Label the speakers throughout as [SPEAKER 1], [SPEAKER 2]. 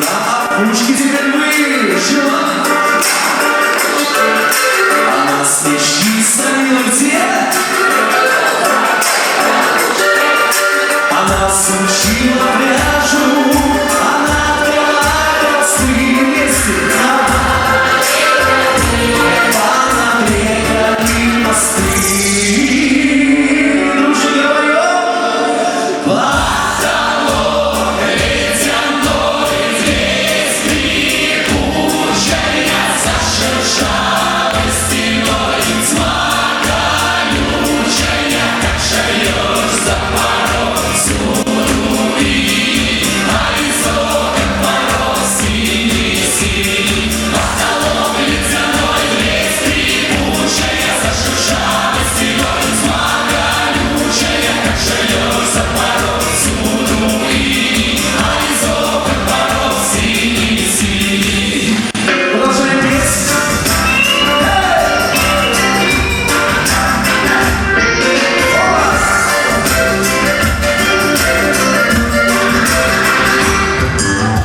[SPEAKER 1] на опушке теперь выжила. Она смещится нигде. Она сучила пряжу, она открывает простые вести. Она преградит мосты. Дружно поем. Потолок ледяной, дверь скрипучая, зашуршала стеной, тьма колючая, как шаешь за порог.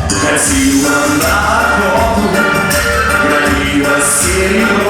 [SPEAKER 1] Ходила на охоту, громила серебро.